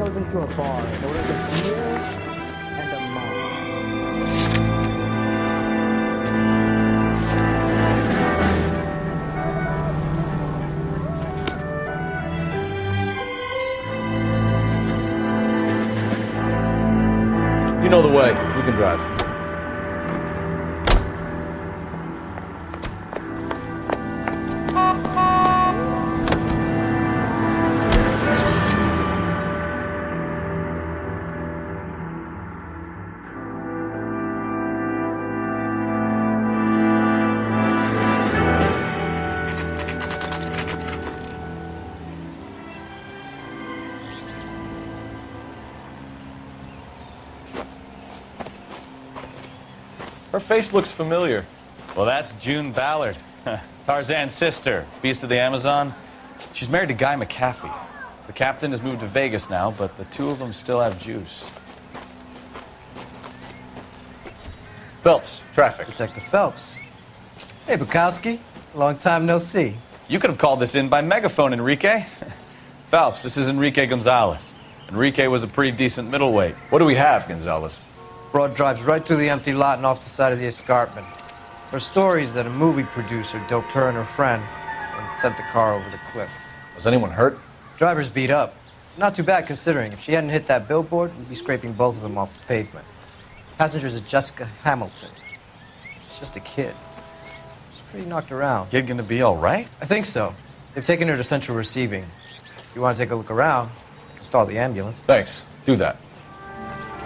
goes into a bar and orders a beer and a mug. You know the way. You can drive. Her face looks familiar. Well, that's June Ballard, Tarzan's sister, Beast of the Amazon. She's married to Guy McAfee. The captain has moved to Vegas now, but the two of them still have juice. Phelps, traffic. Detective Phelps. Hey, Bukowski. Long time no see. You could have called this in by megaphone, Enrique. Phelps, this is Enrique Gonzalez. Enrique was a pretty decent middleweight. What do we have, Gonzalez? Broad drives right through the empty lot and off the side of the escarpment. Her story is that a movie producer doped her and her friend and sent the car over the cliff. Was anyone hurt? Driver's beat up. Not too bad considering. If she hadn't hit that billboard, we'd be scraping both of them off the pavement. Passenger's a Jessica Hamilton. She's just a kid. She's pretty knocked around. Kid gonna be all right? I think so. They've taken her to central receiving. If you want to take a look around, you can stall the ambulance. Thanks. Do that.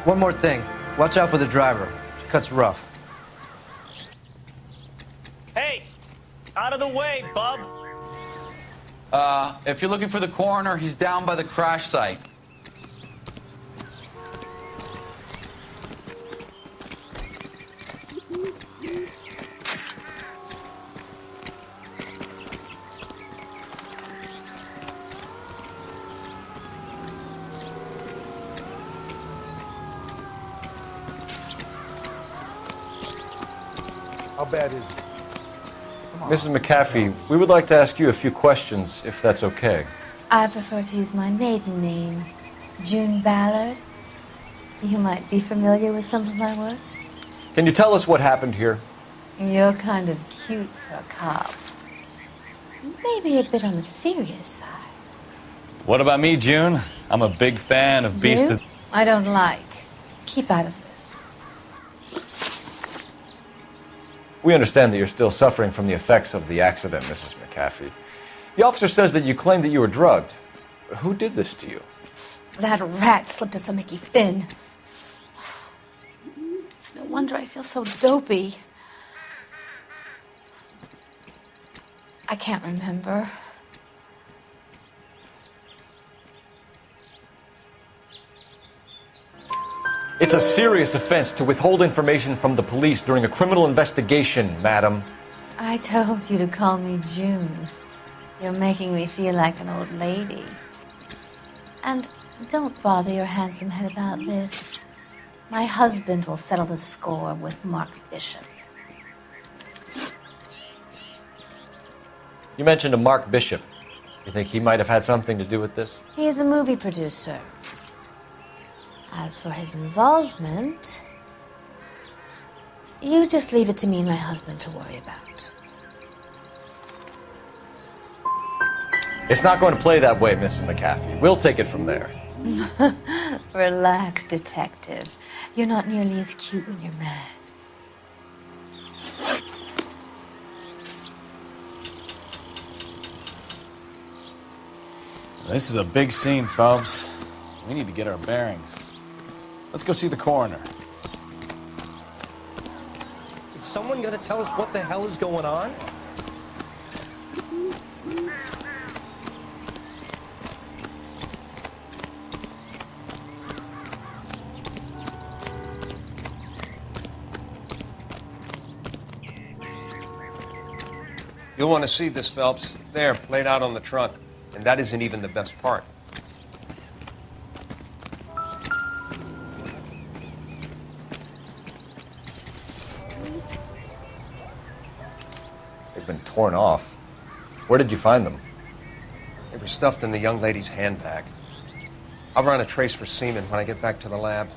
One more thing. Watch out for the driver. She cuts rough. Hey, out of the way, bub. If you're looking for the coroner, he's down by the crash site. How bad is it? Mrs. McAfee, we would like to ask you a few questions, if that's okay. I prefer to use my maiden name, June Ballard. You might be familiar with some of my work. Can you tell us what happened here? You're kind of cute for a cop. Maybe a bit on the serious side. What about me, June? I'm a big fan of Beast You? of... I don't like. Keep out of this. We understand that you're still suffering from the effects of the accident, Mrs. McAfee. The officer says that you claimed that you were drugged. Who did this to you? That rat slipped us a Mickey Finn. It's no wonder I feel so dopey. I can't remember. It's a serious offense to withhold information from the police during a criminal investigation, madam. I told you to call me June. You're making me feel like an old lady. And don't bother your handsome head about this. My husband will settle the score with Mark Bishop. You mentioned a Mark Bishop. You think he might have had something to do with this? He is a movie producer. As for his involvement, you just leave it to me and my husband to worry about. It's not going to play that way, Mrs. McAfee. We'll take it from there. Relax, detective. You're not nearly as cute when you're mad. This is a big scene, Phelps. We need to get our bearings. Let's go see the coroner. Is someone gonna tell us what the hell is going on? You'll want to see this, Phelps. There, laid out on the trunk. And that isn't even the best part. They've been torn off. Where did you find them? They were stuffed in the young lady's handbag. I'll run a trace for semen when I get back to the lab.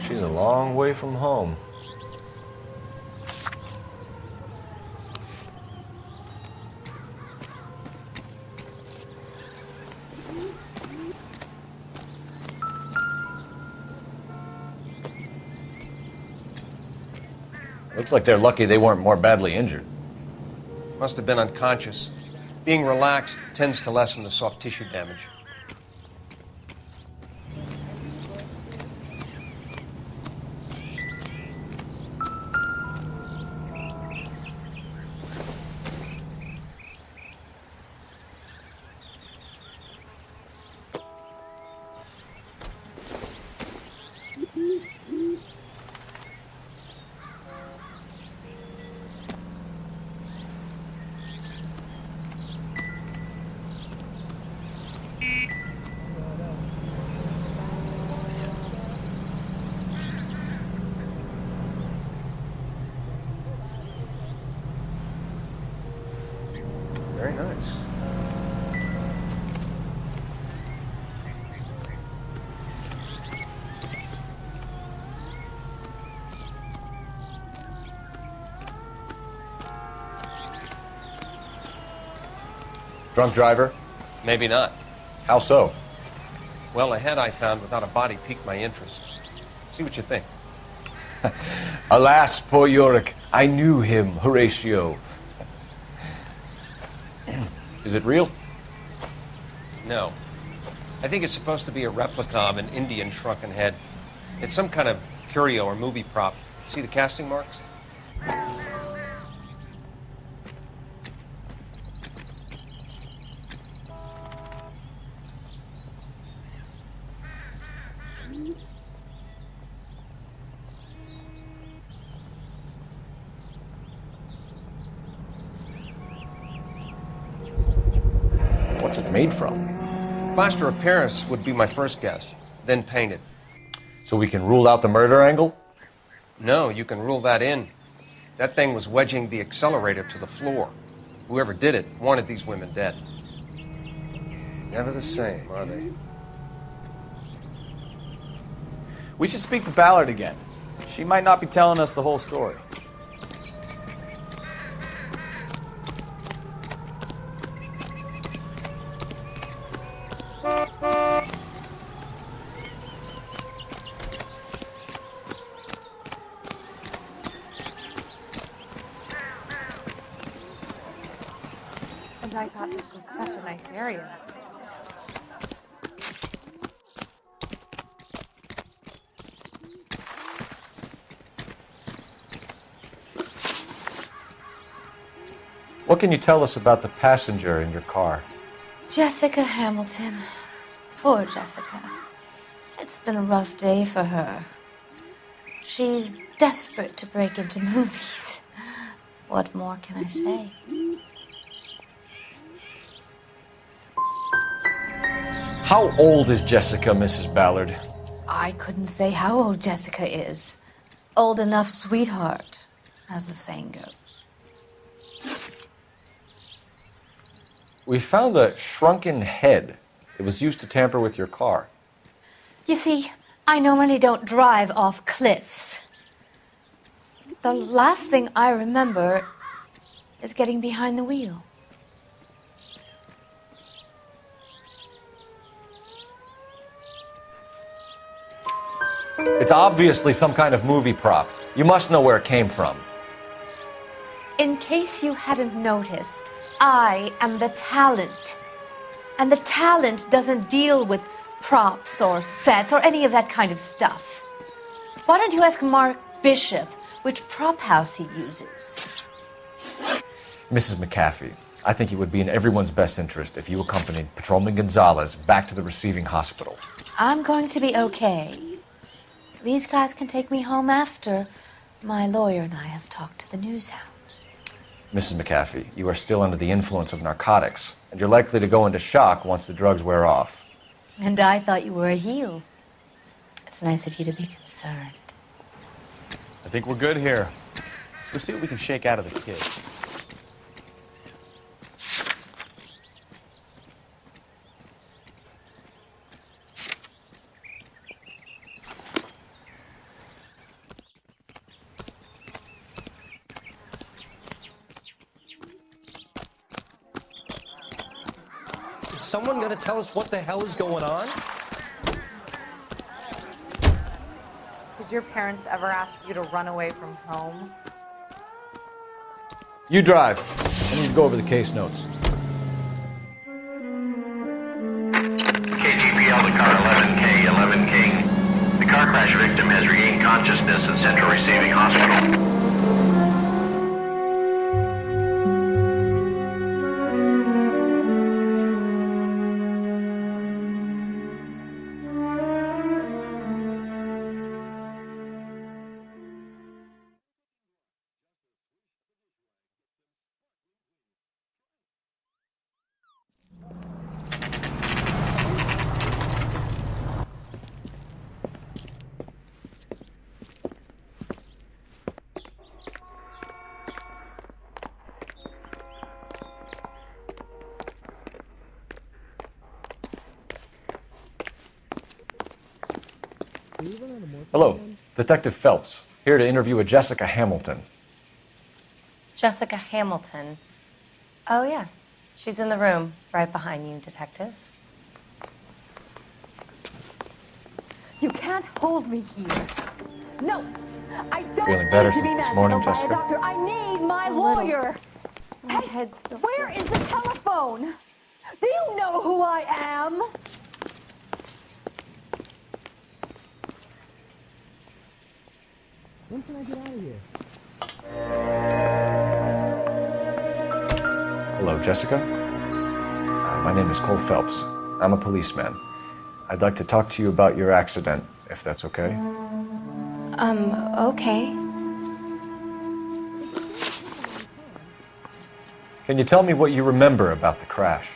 She's a long way from home. Looks like they're lucky they weren't more badly injured. Must have been unconscious. Being relaxed tends to lessen the soft tissue damage. Very nice. Drunk driver? Maybe not. How so? Well, the head I found without a body piqued my interest. See what you think. Alas, poor Yorick, I knew him, Horatio. Is it real? No. I think it's supposed to be a replica of an Indian shrunken head. It's some kind of curio or movie prop. See the casting marks? What's it made from? Plaster of Paris would be my first guess, then painted. So we can rule out the murder angle? No, you can rule that in. That thing was wedging the accelerator to the floor. Whoever did it wanted these women dead. Never the same, are they? We should speak to Ballard again. She might not be telling us the whole story. And I thought this was such a nice area. What can you tell us about the passenger in your car? Jessica Hamilton. Poor Jessica. It's been a rough day for her. She's desperate to break into movies. What more can I say? How old is Jessica, Mrs. Ballard? I couldn't say how old Jessica is. Old enough, sweetheart, as the saying goes. We found a shrunken head. It was used to tamper with your car. You see, I normally don't drive off cliffs. The last thing I remember is getting behind the wheel. It's obviously some kind of movie prop. You must know where it came from. In case you hadn't noticed, I am the talent. And the talent doesn't deal with props or sets or any of that kind of stuff. Why don't you ask Mark Bishop which prop house he uses? Mrs. McAfee, I think it would be in everyone's best interest if you accompanied Patrolman Gonzalez back to the receiving hospital. I'm going to be okay. These guys can take me home after my lawyer and I have talked to the news hounds. Mrs. McAfee, you are still under the influence of narcotics, and you're likely to go into shock once the drugs wear off. And I thought you were a heel. It's nice of you to be concerned. I think we're good here. Let's go see what we can shake out of the kids. Is someone gonna tell us what the hell is going on? Did your parents ever ask you to run away from home? You drive. I need to go over the case notes. KGPL to car 11K, 11 King. The car crash victim has regained consciousness at Central Receiving Hospital. Hello, Detective Phelps, here to interview a Jessica Hamilton. Jessica Hamilton. Oh, yes. She's in the room right behind you, Detective. You can't hold me here. No, I don't Feeling better need to be since this managed morning, by a Jessica? doctor. I need my lawyer. Hey, where is the telephone? Do you know who I am? When can I get out of here? Hello, Jessica. My name is Cole Phelps. I'm a policeman. I'd like to talk to you about your accident, if that's okay. Okay. Can you tell me what you remember about the crash?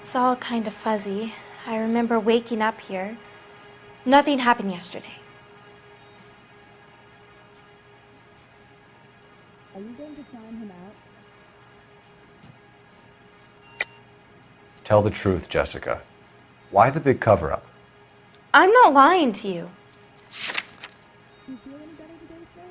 It's all kind of fuzzy. I remember waking up here. Nothing happened yesterday. Are you going to sign him out? Tell the truth, Jessica. Why the big cover-up? I'm not lying to you. Do you feel any better today, sir?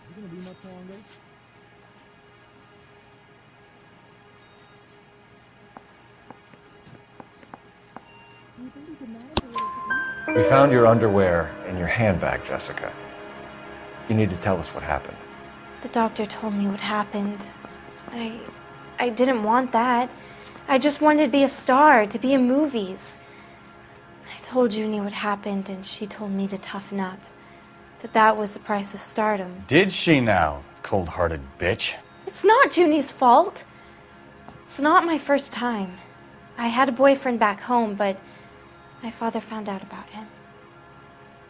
You gonna be much longer? Do you think you could manage a little to eat? We found your underwear in your handbag, Jessica. You need to tell us what happened. The doctor told me what happened. I didn't want that. I just wanted to be a star, to be in movies. I told Junie what happened, and she told me to toughen up. That was the price of stardom. Did she now, cold-hearted bitch? It's not Junie's fault. It's not my first time. I had a boyfriend back home, but my father found out about him.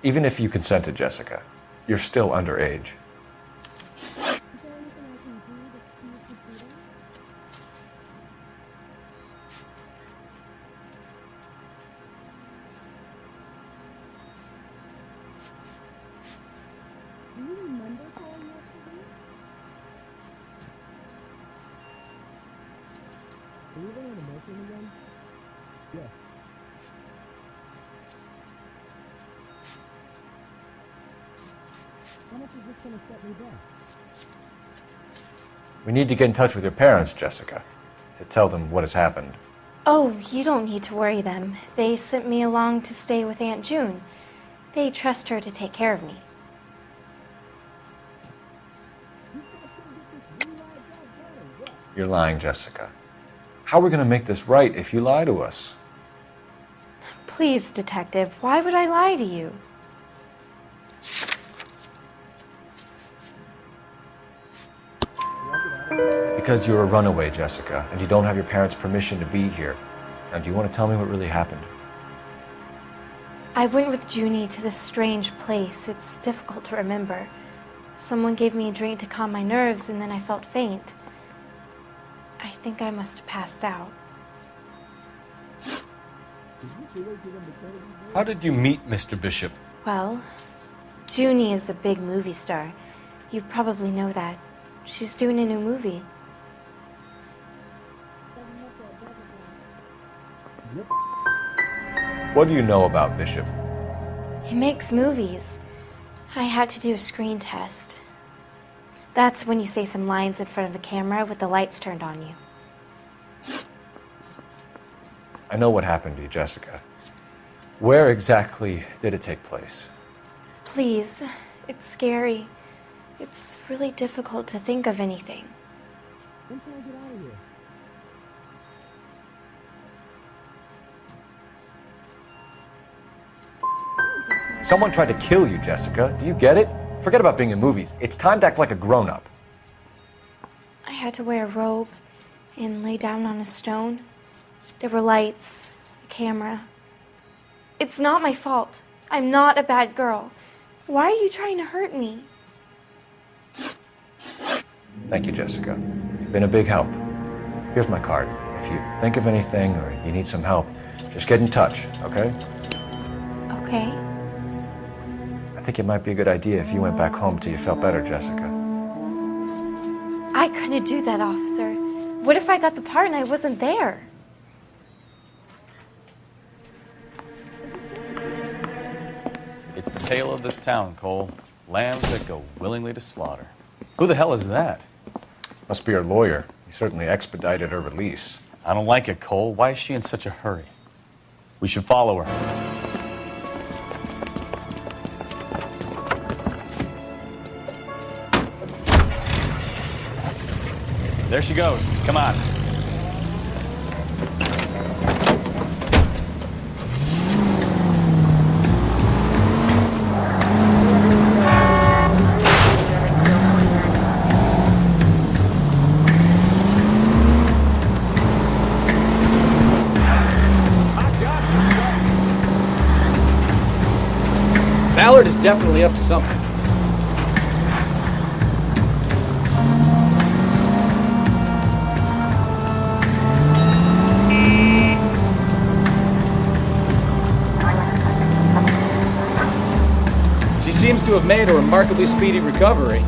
Even if you consented, Jessica, you're still underage. We need to get in touch with your parents, Jessica, to tell them what has happened. Oh, you don't need to worry them. They sent me along to stay with Aunt June. They trust her to take care of me. You're lying, Jessica. How are we going to make this right if you lie to us? Please, Detective, why would I lie to you? Because you're a runaway, Jessica, and you don't have your parents' permission to be here. Now, do you want to tell me what really happened? I went with Junie to this strange place. It's difficult to remember. Someone gave me a drink to calm my nerves, and then I felt faint. I think I must have passed out. How did you meet Mr. Bishop? Well, Junie is a big movie star. You probably know that. She's doing a new movie. What do you know about Bishop? He makes movies. I had to do a screen test. That's when you say some lines in front of the camera with the lights turned on you. I know what happened to you, Jessica. Where exactly did it take place? Please, it's scary. It's really difficult to think of anything. Someone tried to kill you, Jessica. Do you get it? Forget about being in movies. It's time to act like a grown-up. I had to wear a robe and lay down on a stone. There were lights, a camera. It's not my fault. I'm not a bad girl. Why are you trying to hurt me? Thank you, Jessica. You've been a big help. Here's my card. If you think of anything or you need some help, just get in touch, okay? Okay. I think it might be a good idea if you went back home till you felt better, Jessica. I couldn't do that, officer. What if I got the part and I wasn't there? It's the tale of this town, Cole. Lambs that go willingly to slaughter. Who the hell is that? Must be her lawyer. He certainly expedited her release. I don't like it, Cole. Why is she in such a hurry? We should follow her. There she goes. Come on. Ballard is definitely up to something. She seems to have made a remarkably speedy recovery.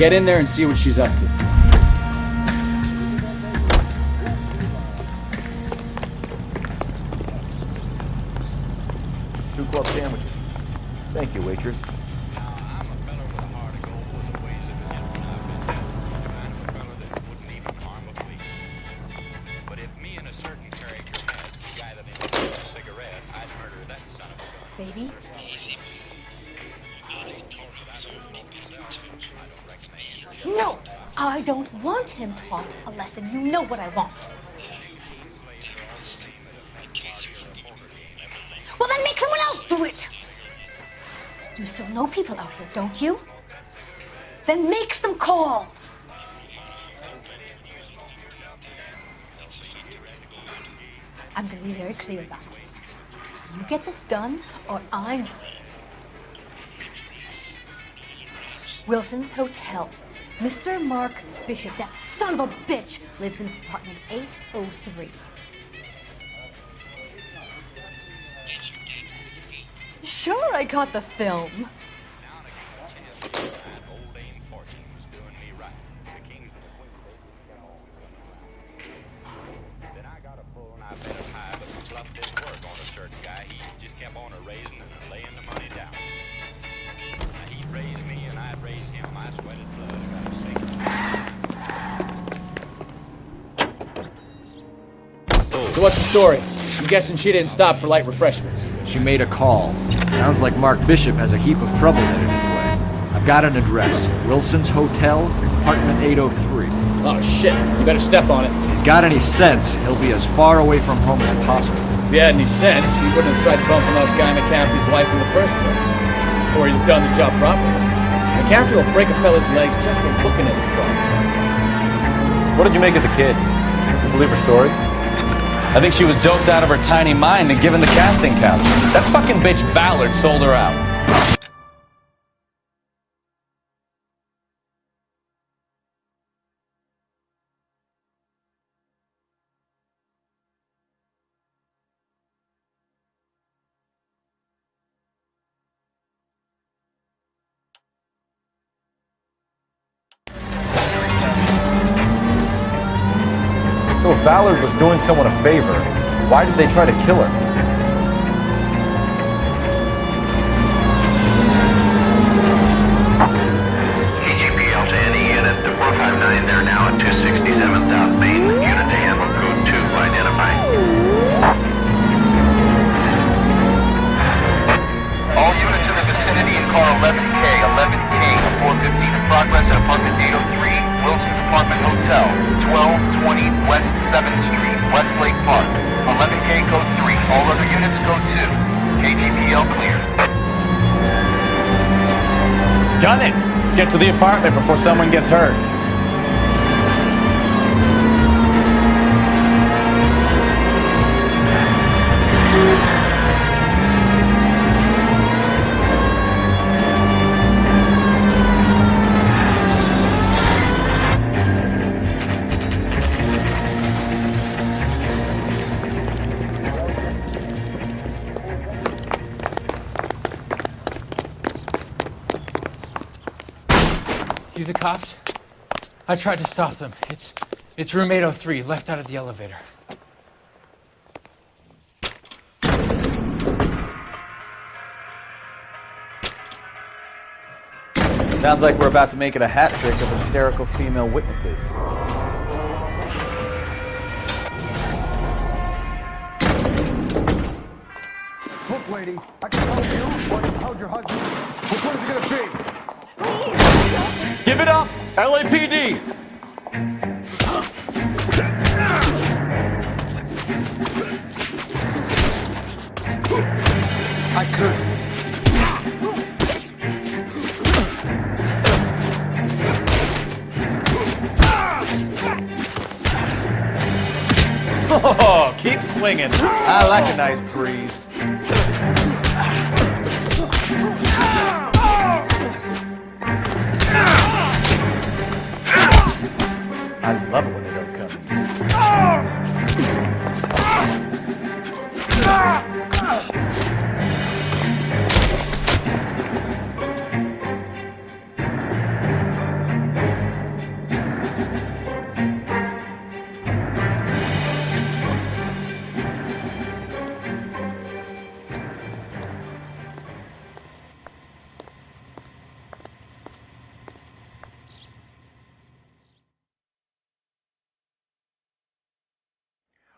Get in there and see what she's up to. 2 club sandwiches. Thank you, waitress. Baby? No! I don't want him taught a lesson. You know what I want. Well, then make someone else do it! You still know people out here, don't you? Then make some calls! I'm gonna be very clear about this. You get this done, or I'm... Wilson's Hotel. Mr. Mark Bishop, that son of a bitch, lives in apartment 803. Sure, I got the film. So what's the story? I'm guessing she didn't stop for light refreshments. She made a call. Sounds like Mark Bishop has a heap of trouble headed his way. I've got an address. Wilson's Hotel, apartment 803. Oh shit, you better step on it. If he's got any sense, he'll be as far away from home as possible. If he had any sense, he wouldn't have tried bumping off Guy McCaffrey's wife in the first place. Or he'd have done the job properly. McCaffrey will break a fella's legs just for looking at the problem. What did you make of the kid? You believe her story? I think she was doped out of her tiny mind and given the casting couch. That fucking bitch Ballard sold her out. So if Ballard was doing someone a favor, why did they try to kill her? KGPL to any unit, the 459, they're now at 267 South Main. Unit to handle code 2, identified. All units in the vicinity in car 11K, 11K, 415 in progress at apartment 803. Wilson's Apartment Hotel, 1220 West 7th Street, Westlake Park. 11K code 3, all other units code 2. KGPL clear. Gun it! Let's get to the apartment before someone gets hurt. You the cops? I tried to stop them. It's room 803, left out of the elevator. Sounds like we're about to make it a hat trick of hysterical female witnesses. Look, lady, I can help you, or I can help your husband. Which one is it gonna be? Give it up! LAPD! I curse you. Oh, keep swinging. I like a nice breeze. I love it when they don't come easy.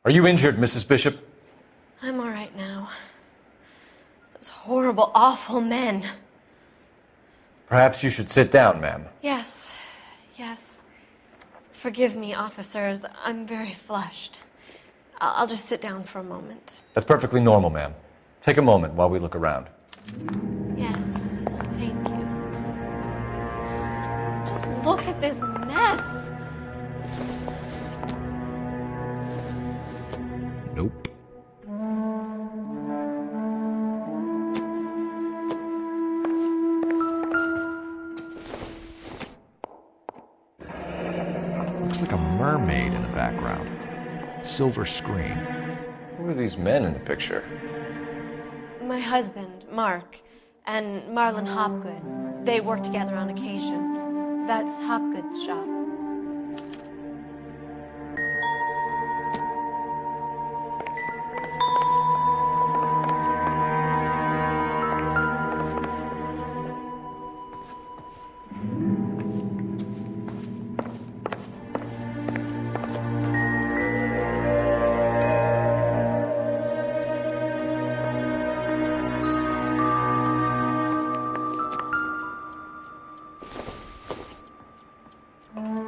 Are you injured, Mrs. Bishop? I'm all right now. Those horrible, awful men. Perhaps you should sit down, ma'am. Yes. Forgive me, officers. I'm very flushed. I'll just sit down for a moment. That's perfectly normal, ma'am. Take a moment while we look around. Yes, thank you. Just look at this mess. Nope. Looks like a mermaid in the background. Silver screen. Who are these men in the picture? My husband, Mark, and Marlon Hopgood. They work together on occasion. That's Hopgood's shop.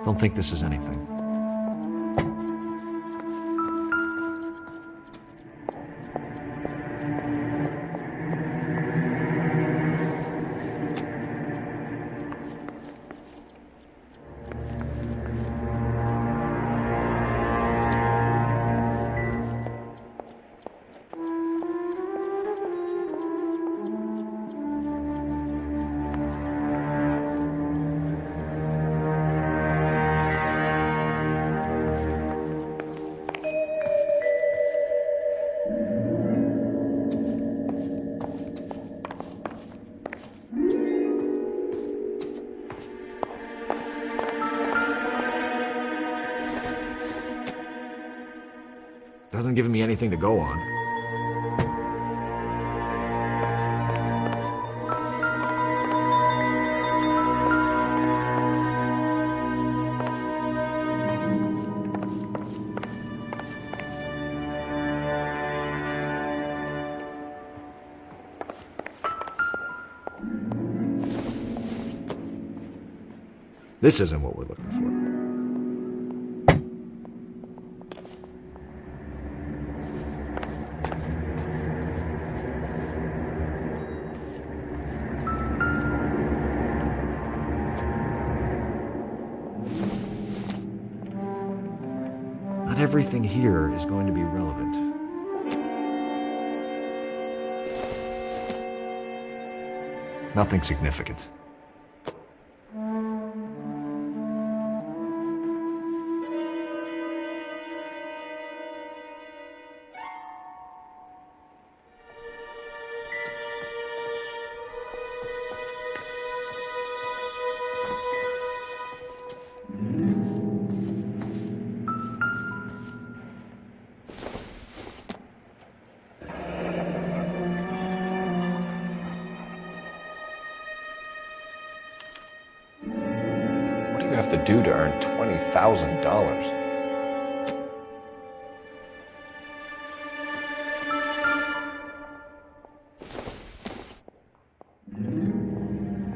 Don't think this is anything. Doesn't give me anything to go on. This isn't what we're looking for. Not everything here is going to be relevant. Nothing significant. What do you have to do to earn $20,000?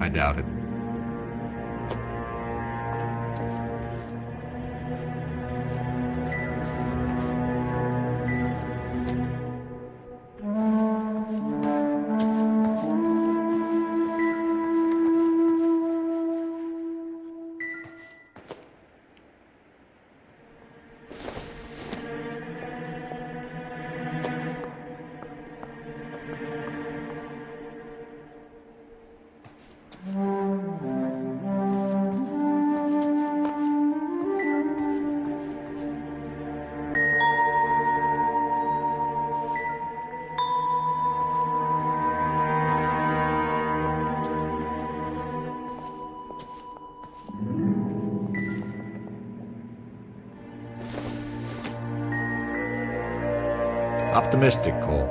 I doubt it. Optimistic, Cole.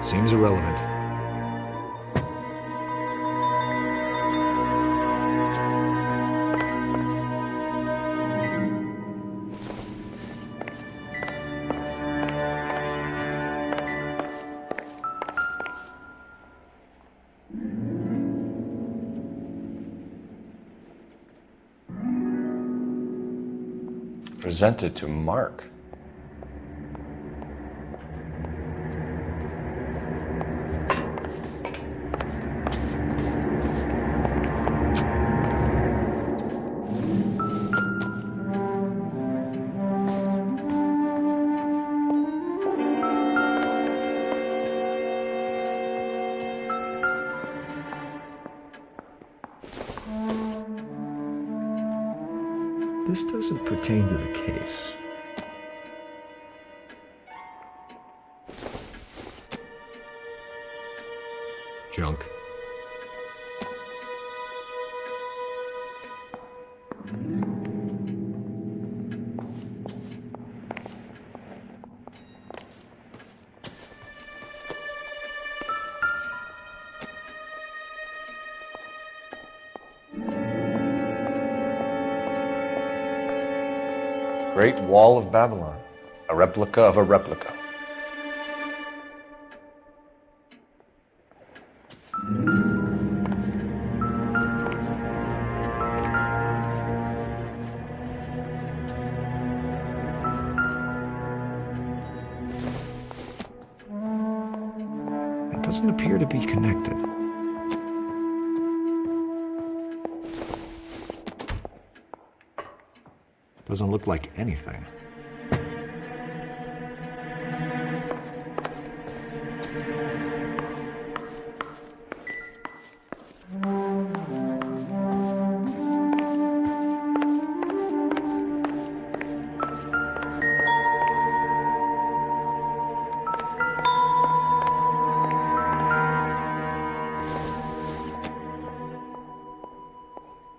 Seems irrelevant. Presented to Mark. This doesn't pertain to the case. Junk. Great Wall of Babylon. A replica of a replica. It doesn't appear to be connected. Doesn't look like anything.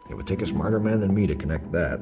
It would take a smarter man than me to connect that.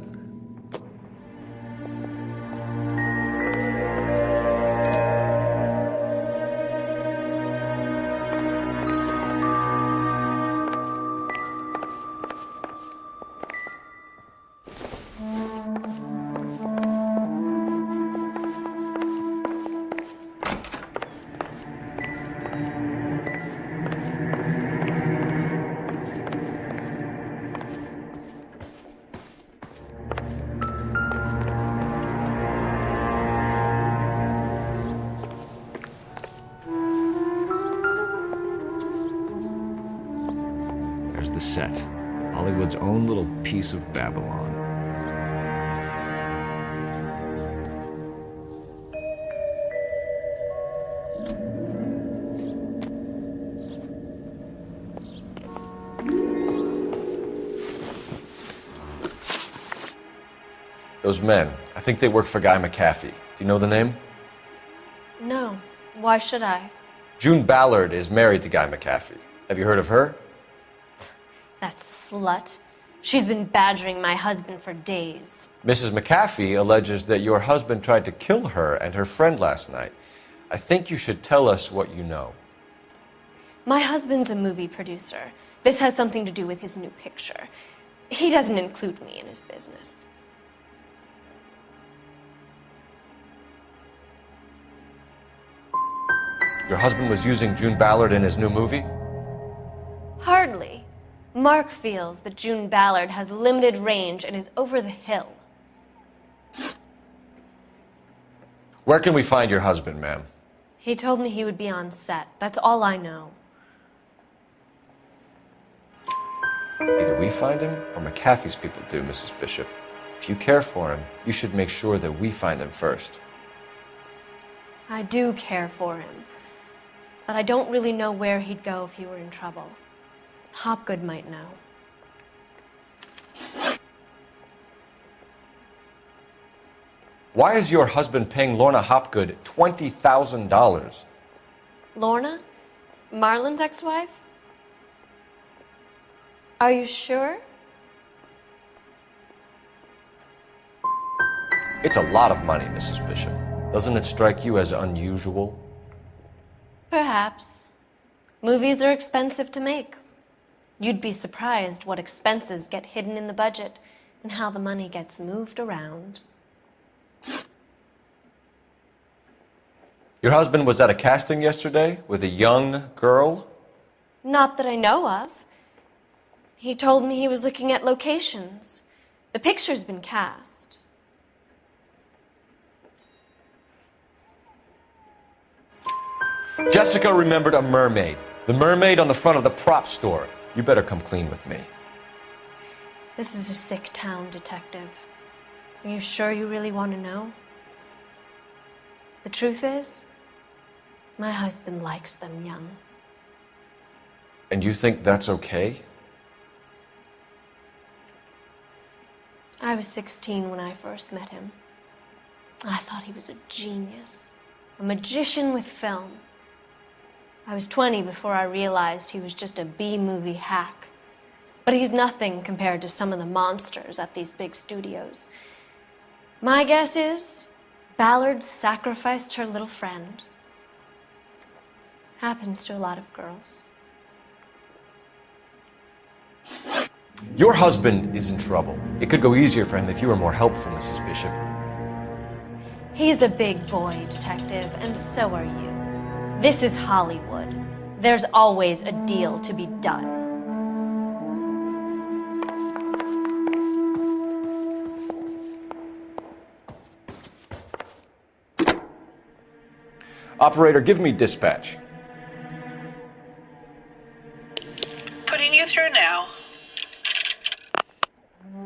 The set. Hollywood's own little piece of Babylon. Those men, I think they work for Guy McAfee. Do you know the name? No. Why should I? June Ballard is married to Guy McAfee. Have you heard of her? That slut. She's been badgering my husband for days. Mrs. McAfee alleges that your husband tried to kill her and her friend last night. I think you should tell us what you know. My husband's a movie producer. This has something to do with his new picture. He doesn't include me in his business. Your husband was using June Ballard in his new movie? Hardly. Mark feels that June Ballard has limited range and is over the hill. Where can we find your husband, ma'am? He told me he would be on set. That's all I know. Either we find him or McAfee's people do, Mrs. Bishop. If you care for him, you should make sure that we find him first. I do care for him, but I don't really know where he'd go if he were in trouble. Hopgood might know. Why is your husband paying Lorna Hopgood $20,000? Lorna? Marlon's ex-wife? Are you sure? It's a lot of money, Mrs. Bishop. Doesn't it strike you as unusual? Perhaps. Movies are expensive to make. You'd be surprised what expenses get hidden in the budget and how the money gets moved around. Your husband was at a casting yesterday with a young girl? Not that I know of. He told me he was looking at locations. The picture's been cast. Jessica remembered a mermaid. The mermaid on the front of the prop store. You better come clean with me. This is a sick town, Detective. Are you sure you really want to know? The truth is, my husband likes them young. And you think that's okay? I was 16 when I first met him. I thought he was a genius, a magician with film. I was 20 before I realized he was just a B-movie hack. But he's nothing compared to some of the monsters at these big studios. My guess is Ballard sacrificed her little friend. Happens to a lot of girls. Your husband is in trouble. It could go easier for him if you were more helpful, Mrs. Bishop. He's a big boy, Detective, and so are you. This is Hollywood. There's always a deal to be done. Operator, give me dispatch. Putting you through now.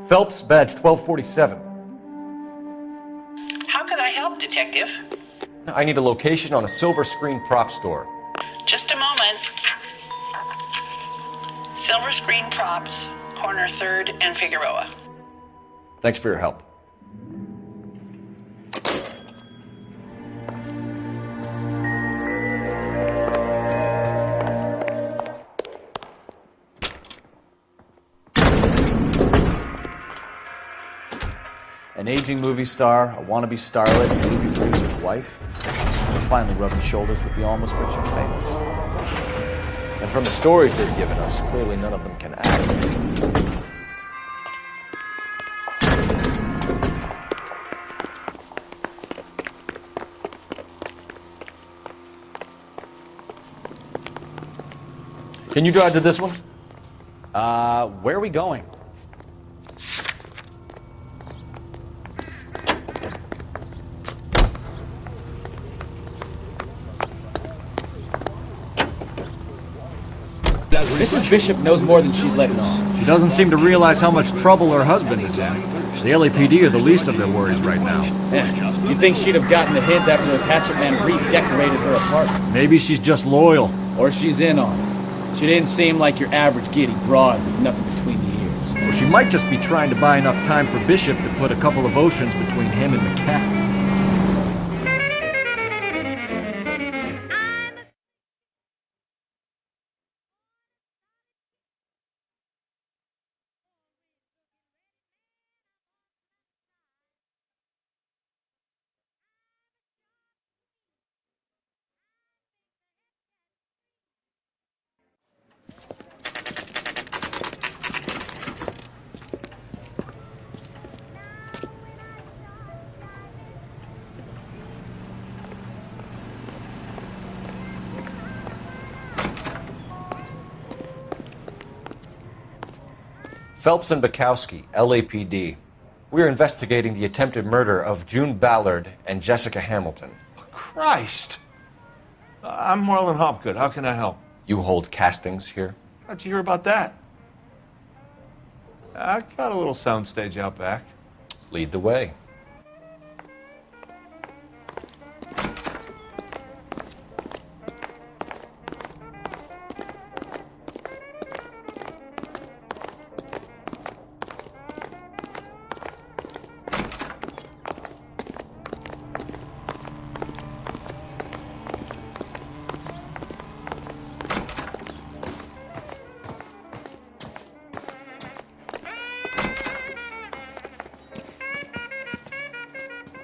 Phelps, badge 1247. How can I help, Detective? I need a location on a silver screen prop store. Just a moment. Silver Screen Props, corner 3rd and Figueroa. Thanks for your help. An aging movie star, a wannabe starlet, a movie producer's wife. They're finally rubbing shoulders with the almost rich and famous. And from the stories they've given us, clearly none of them can act. Can you drive to this one? Where are we going? Mrs. Bishop knows more than she's letting on. She doesn't seem to realize how much trouble her husband is in. The LAPD are the least of their worries right now. Yeah. You'd think she'd have gotten the hint after those hatchet men redecorated her apartment. Maybe she's just loyal. Or she's in on it. She didn't seem like your average giddy broad with nothing between the ears. Or she might just be trying to buy enough time for Bishop to put a couple of oceans between him and McCaffrey. Phelps and Bukowski, LAPD. We are investigating the attempted murder of June Ballard and Jessica Hamilton. Christ! I'm Marlon Hopgood. How can I help? You hold castings here? How'd you hear about that? I got a little soundstage out back. Lead the way.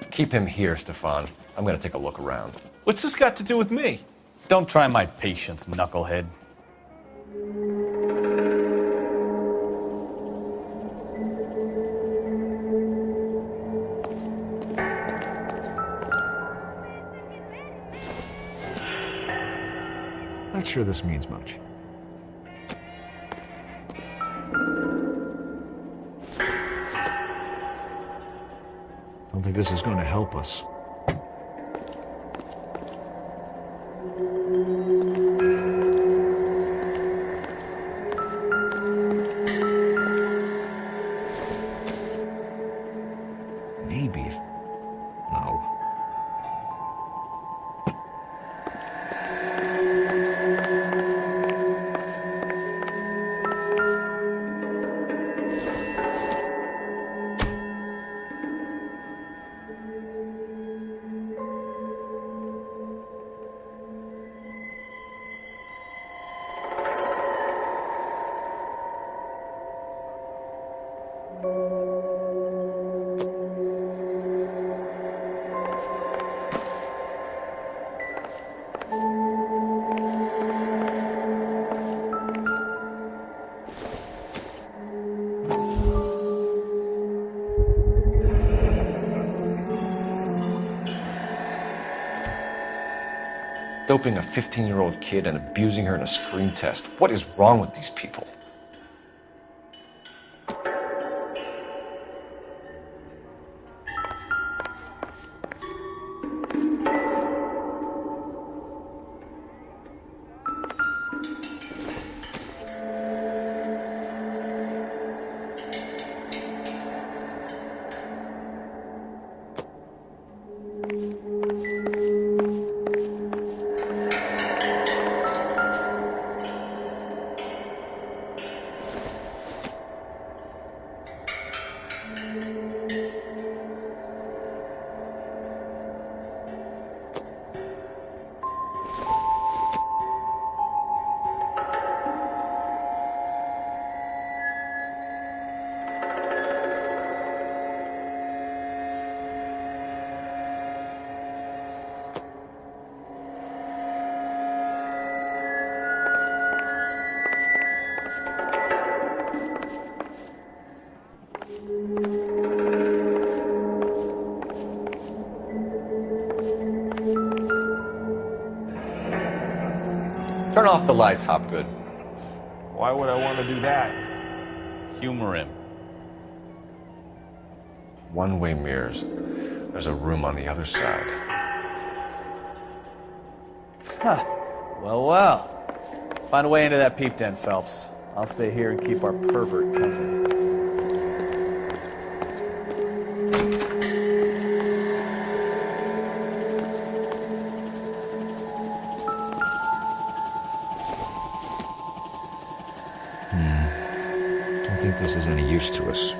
Keep him here, Stefan. I'm going to take a look around. What's this got to do with me? Don't try my patience, knucklehead. Not sure this means much. Don't think this is going to help us. Maybe. No. Doping a 15-year-old kid and abusing her in a screen test. What is wrong with these people? Turn off the lights, Hopgood. Why would I want to do that? Humor him. One-way mirrors. There's a room on the other side. Huh. Well, well. Find a way into that peep den, Phelps. I'll stay here and keep our pervert company. Don't think this is any use to us.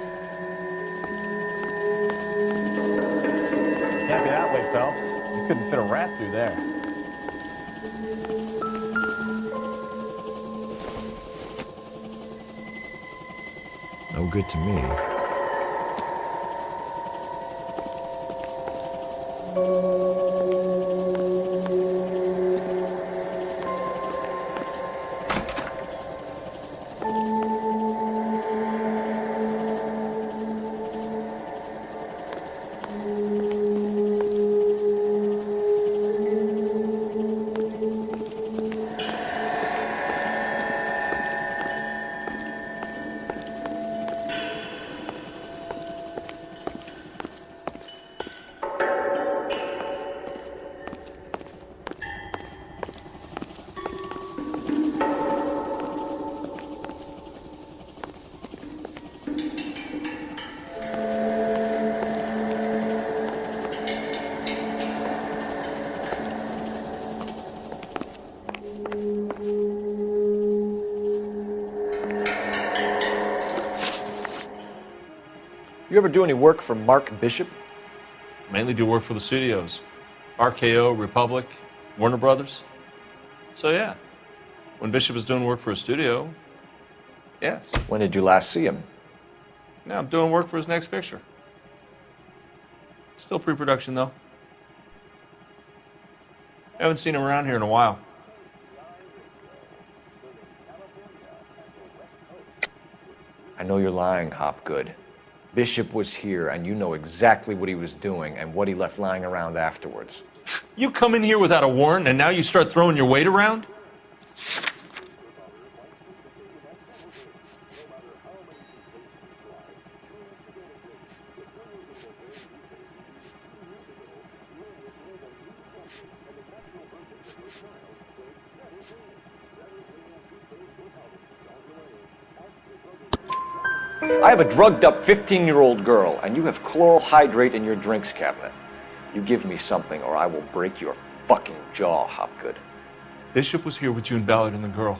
Can't be that way, Phelps. You couldn't fit a rat through there. No good to me. You ever do any work for Mark Bishop? Mainly do work for the studios. RKO, Republic, Warner Brothers. So yeah, when Bishop is doing work for a studio, yes. When did you last see him? Now I'm doing work for his next picture. Still pre-production though. Haven't seen him around here in a while. I know you're lying, Hopgood. Bishop was here, and you know exactly what he was doing and what he left lying around afterwards. You come in here without a warrant, and now you start throwing your weight around? I have a drugged-up 15-year-old girl, and you have chloral hydrate in your drinks cabinet. You give me something, or I will break your fucking jaw, Hopgood. Bishop was here with June Ballard and the girl.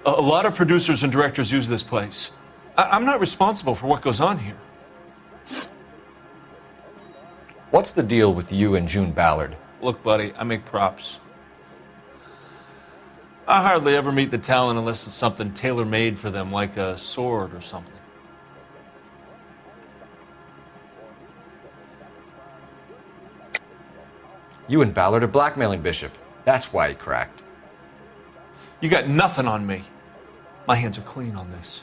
A lot of producers and directors use this place. I'm not responsible for what goes on here. What's the deal with you and June Ballard? Look, buddy, I make props. I hardly ever meet the talent unless it's something tailor-made for them, like a sword or something. You and Ballard are blackmailing Bishop. That's why he cracked. You got nothing on me. My hands are clean on this.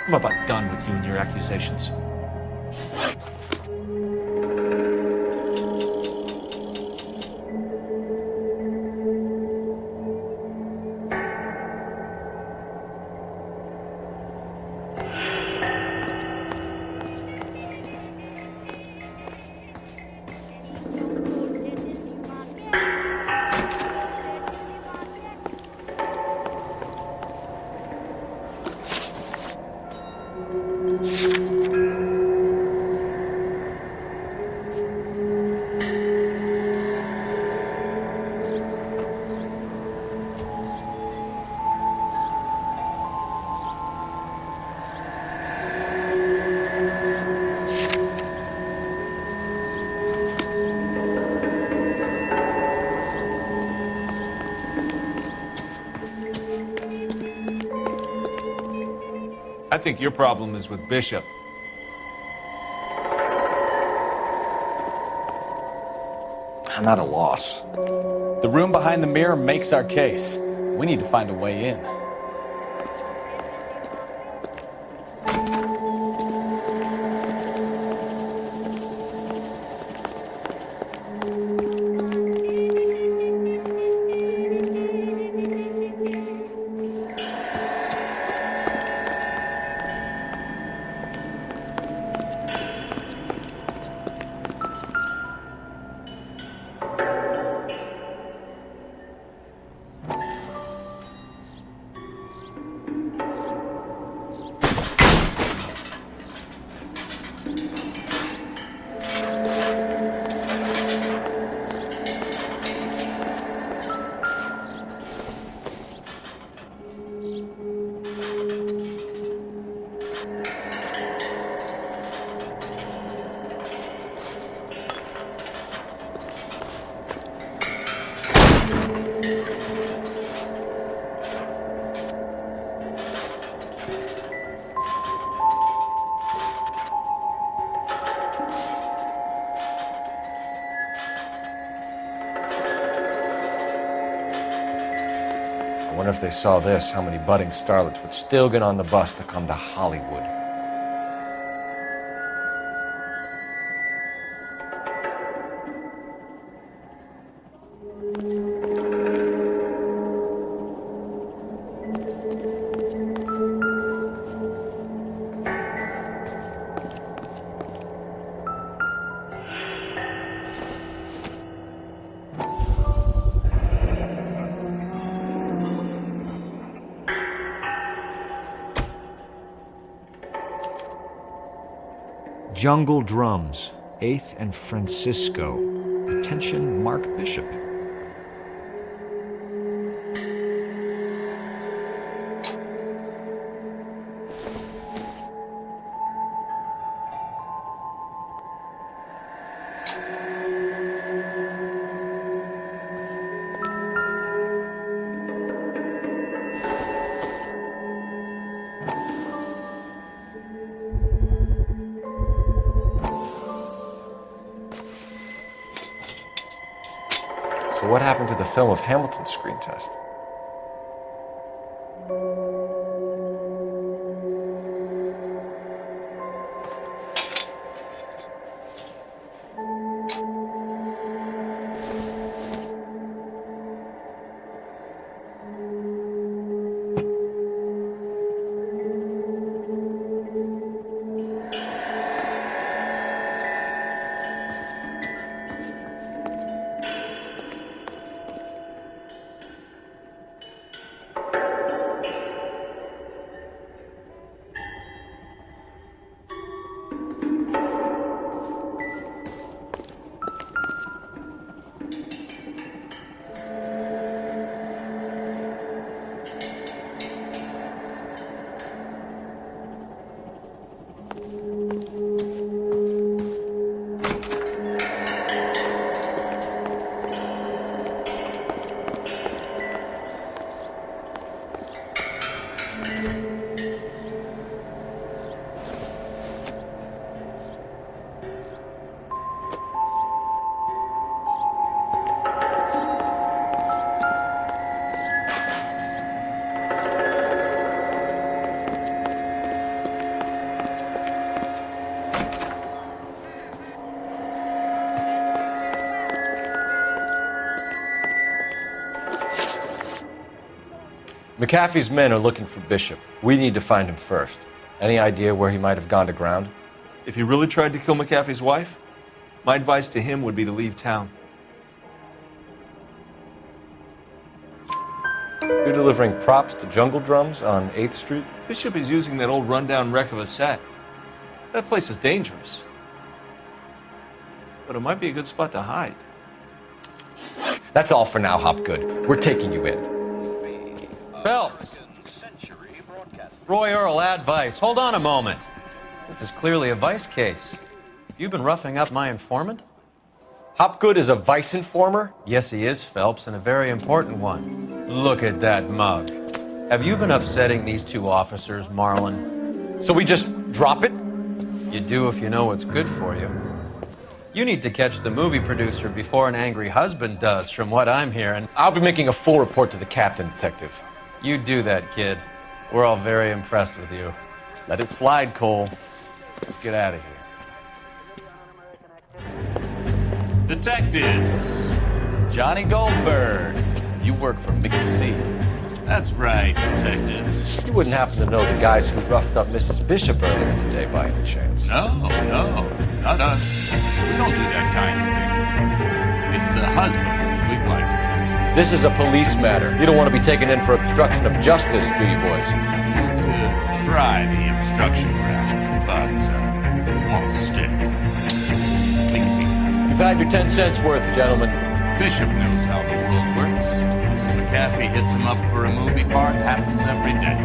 I'm about done with you and your accusations. I think your problem is with Bishop. I'm at a loss. The room behind the mirror makes our case. We need to find a way in. I wonder if they saw this, how many budding starlets would still get on the bus to come to Hollywood. Jungle Drums, 8th and Francisco. Attention, Mark Bishop. So what happened to the film of Hamilton's screen test? McAfee's men are looking for Bishop. We need to find him first. Any idea where he might have gone to ground? If he really tried to kill McAfee's wife, my advice to him would be to leave town. You're delivering props to Jungle Drums on 8th Street? Bishop is using that old rundown wreck of a set. That place is dangerous. But it might be a good spot to hide. That's all for now, Hopgood. We're taking you in. Phelps! Roy Earl, ad vice. Hold on a moment. This is clearly a vice case. You've been roughing up my informant? Hopgood is a vice informer? Yes, he is, Phelps, and a very important one. Look at that mug. Have you been upsetting these two officers, Marlin? So we just drop it? You do if you know what's good for you. You need to catch the movie producer before an angry husband does, from what I'm hearing. I'll be making a full report to the captain, Detective. You do that, kid. We're all very impressed with you. Let it slide, Cole. Let's get out of here. Detectives. Johnny Goldberg. You work for Mickey C. That's right, detectives. You wouldn't happen to know the guys who roughed up Mrs. Bishop earlier today by any chance? No, not us. We don't do that kind of thing. It's the husband we'd like to do. This is a police matter. You don't want to be taken in for obstruction of justice, do you, boys? You could try the obstruction route, but it won't stick. You've had your 10 cents worth, gentlemen. Bishop knows how the world works. Mrs. McAfee hits him up for a movie part. Happens every day.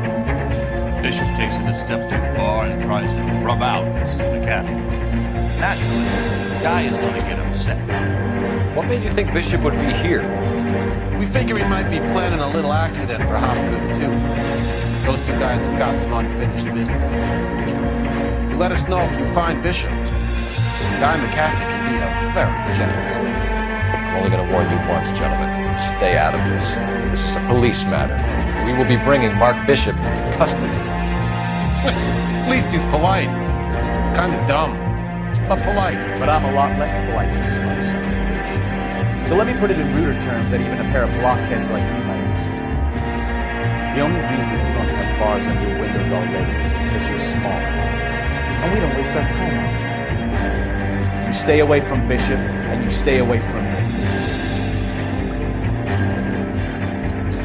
If Bishop takes it a step too far and tries to rub out Mrs. McAfee, naturally, the guy is going to get upset. What made you think Bishop would be here? We figure he might be planning a little accident for Hopgood, too. Those two guys have got some unfinished business. You let us know if you find Bishop. Guy McAfee can be a very generous man. I'm only going to warn you once, gentlemen. Stay out of this. This is a police matter. We will be bringing Mark Bishop into custody. At least he's polite. Kind of dumb, but polite. But I'm a lot less polite than smart son of a bitch. So let me put it in ruder terms that even a pair of blockheads like you might understand. The only reason that you don't have bars on your windows already is because you're small fry. And we don't waste our time on small fry. You stay away from Bishop, and you stay away from me.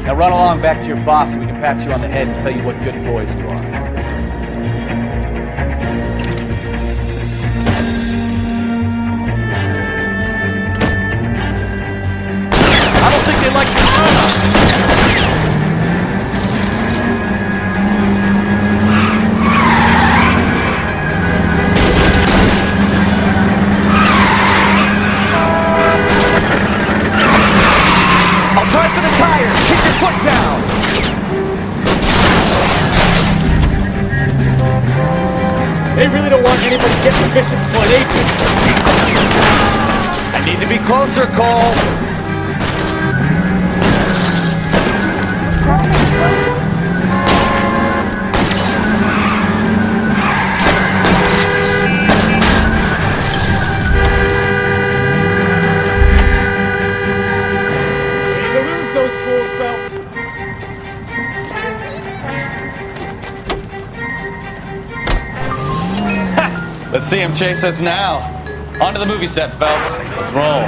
Now run along back to your boss so we can pat you on the head and tell you what good boys you are. They really don't want anybody getting the Bishop's point, I need to be closer, Cole. Let's see him chase us now. On to the movie set, Phelps. Let's roll.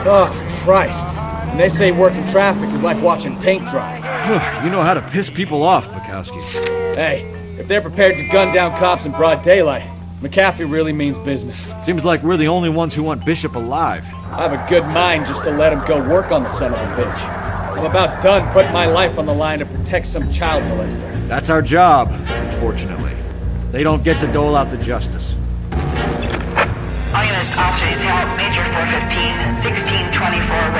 Oh, Christ. And they say working traffic is like watching paint dry. You know how to piss people off, Bukowski. Hey, if they're prepared to gun down cops in broad daylight, McAfee really means business. Seems like we're the only ones who want Bishop alive. I have a good mind just to let him go work on the son of a bitch. I'm about done putting my life on the line to protect some child molester. That's our job, unfortunately. They don't get to dole out the justice. All units, officers, help Major 415, 1624